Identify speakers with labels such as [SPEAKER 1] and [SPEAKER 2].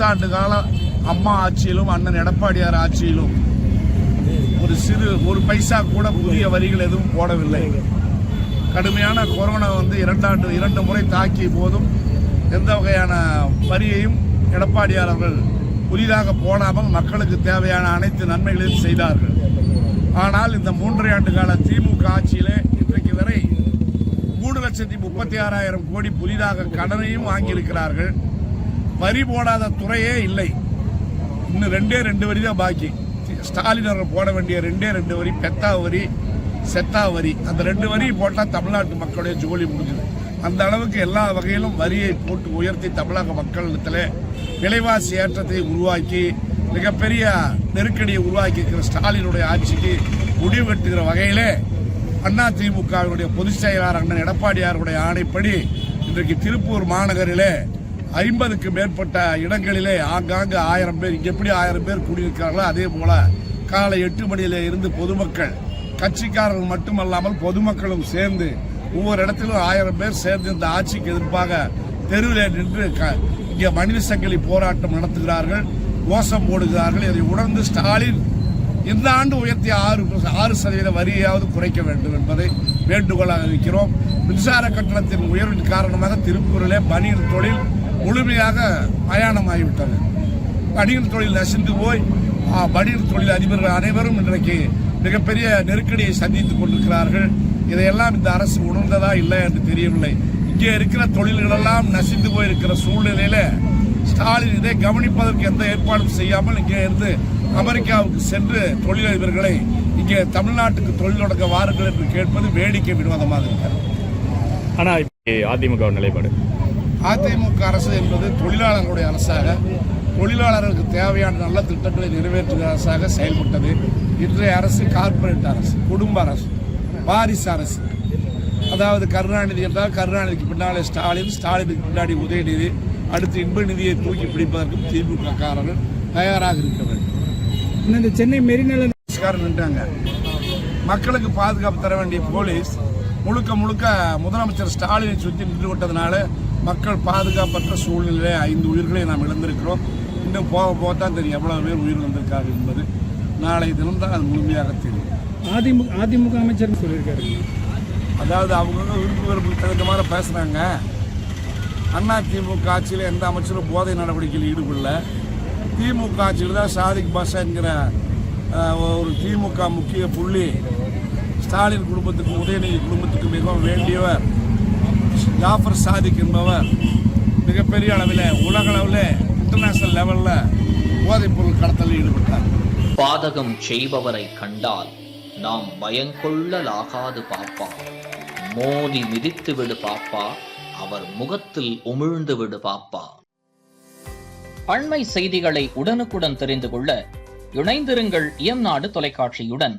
[SPEAKER 1] ஆண்டு காலம் அம்மா ஆட்சியிலும் அண்ணன் எடப்பாடியார் ஆட்சியிலும் ஒரு பைசா கூட புதிய வரிகள் எதுவும் போடவில்லை. கடுமையான கொரோனா இரண்டு முறை தாக்கிய போதும் எந்த வகையான வரியையும் எடப்பாடியார் அவர்கள் புதிதாக போடாமல் மக்களுக்கு தேவையான அனைத்து நன்மைகளையும் செய்தார்கள். ஆனால் இந்த 3.5 ஆண்டு கால திமுக ஆட்சியிலே இன்றைக்கு வரை 3,36,000 கோடி புதிதாக கடனையும் வாங்கியிருக்கிறார்கள். வரி போடாத துறையே இல்லை. இன்னும் 2 வரி தான் பாக்கி. ஸ்டாலின் அவர்கள் போட வேண்டிய 2 வரி, பெத்தா வரி, செத்தா வரி. அந்த 2 வரி போட்டால் தமிழ்நாட்டு மக்களுடைய ஜோலி முடிஞ்சது. அந்த அளவுக்கு எல்லா வகையிலும் வரியை போட்டு உயர்த்தி தமிழக மக்களிடத்தில் விலைவாசி ஏற்றத்தை உருவாக்கி மிகப்பெரிய நெருக்கடியை உருவாக்கி இருக்கிற ஸ்டாலினுடைய ஆட்சிக்கு முடிவு கட்டுகிற வகையிலே அதிமுகவினுடைய பொதுச் செயலாளர் அண்ணன் எடப்பாடியாருடைய ஆணைப்படி இன்றைக்கு திருப்பூர் மாநகரிலே 50க்கு மேற்பட்ட இடங்களிலே ஆங்காங்கு 1000 பேர், இங்க எப்படி 1000 பேர் கூடியிருக்கிறார்களோ அதே போல காலை 8 மணியிலே இருந்து பொதுமக்கள், கட்சிக்காரர்கள் மட்டுமல்லாமல் பொதுமக்களும் சேர்ந்து ஒவ்வொரு இடத்திலும் 1000 பேர் சேர்ந்து இந்த ஆட்சிக்கு எதிர்ப்பாக தெருவிலே நின்று இங்கே மனித சங்கிலி போராட்டம் நடத்துகிறார்கள், கோஷம் போடுகிறார்கள். இதை உணர்ந்து ஸ்டாலின் இந்த ஆண்டு உயர்த்தி 6% வரியையாவது குறைக்க வேண்டும் என்பதை வேண்டுகோளாக வைக்கிறோம். மின்சார கட்டணத்தின் உயர்வின் காரணமாக திருப்பூரிலே பனியன் தொழில் முழுமையாக மயானமாகிவிட்டது. பனியன் தொழில் நசிந்து போய் பனியன் தொழில் அதிபர்கள் அனைவரும் இன்றைக்கு மிகப்பெரிய நெருக்கடியை சந்தித்துக் கொண்டிருக்கிறார்கள். இதையெல்லாம் இந்த அரசு உணர்ந்ததா இல்லை என்று தெரியவில்லை. இங்கே இருக்கிற தொழில்களெல்லாம் நசிந்து போயிருக்கிற சூழ்நிலையில ஸ்டாலின் இதை கவனிப்பதற்கு எந்த ஏற்பாடும் செய்யாமல் இங்கே இருந்து அமெரிக்காவுக்கு சென்று தொழிலதிபர்களை இங்கே தமிழ்நாட்டுக்கு தொழில் தொடங்க வாருங்கள் என்று கேட்பது வேடிக்கை வினோதமாக இருக்கிறது.
[SPEAKER 2] ஆனால் அதிமுக நிலைப்பாடு,
[SPEAKER 1] அதிமுக அரசு என்பது தொழிலாளர்களுடைய அரசாக, தொழிலாளர்களுக்கு தேவையான நல்ல திட்டங்களை நிறைவேற்றுகிற அரசாக செயல்பட்டது. இன்றைய அரசு கார்ப்பரேட் அரசு, குடும்ப அரசு, வாரிசு அரசு. அதாவது கருணாநிதி என்றால் கருணாநிதிக்கு பின்னாலே ஸ்டாலின், ஸ்டாலினுக்கு பின்னாடி உதயநிதி, அடுத்து இன்ப நிதியை தூக்கி பிடிப்பதற்கும் திமுக காரர்கள் தயாராக இருக்க வேண்டும்.
[SPEAKER 3] இந்த சென்னை மெரினால
[SPEAKER 1] நின்றாங்க. மக்களுக்கு பாதுகாப்பு தர வேண்டிய போலீஸ் முழுக்க முதலமைச்சர் ஸ்டாலினை சுற்றி நின்று விட்டதுனால மக்கள் பாதுகாப்பற்ற சூழ்நிலையிலே 5 உயிர்களை நாம் இழந்திருக்கிறோம். இன்னும் போக தான் தெரியும் எவ்வளவு பேர் உயிர் வந்திருக்காங்க என்பது. நாளை தினம் தான் அது முழுமையாக தெரியும்.
[SPEAKER 3] அதிமுக அமைச்சர் சொல்லியிருக்காரு.
[SPEAKER 1] அதாவது அவங்க விருப்புக்கு தகுந்த மாதிரி பேசுறாங்க. அதிமுக ஆட்சியில் எந்த அமைச்சரும் போதை நடவடிக்கையில் ஈடுபடல. திமுக ஆட்சியில் தான் சாதிக் பாஷா என்கிற ஒரு திமுக முக்கிய புள்ளி ஸ்டாலின் குடும்பத்துக்கு, உதயநிதி குடும்பத்துக்கு மிகவும் வேண்டியவர் ஜாஃபர் சாதிக் என்பவர் மிகப்பெரிய அளவில், உலக அளவில், இன்டர்நேஷனல் லெவலில் போதைப் பொருள் கடத்தலில் ஈடுபட்டார்.
[SPEAKER 4] பாதகம் செய்பவரை கண்டால் நாம் பயங்கொள்ளலாகாது பாப்பா, மோதி மிதித்து விடு பாப்பா, அவர் முகத்தில் உமிழ்ந்து விடு பாப்பா. அண்மை செய்திகளை உடனுக்குடன் தெரிந்து கொள்ள இணைந்திருங்கள் இயம்நாடு தொலைக்காட்சியுடன்.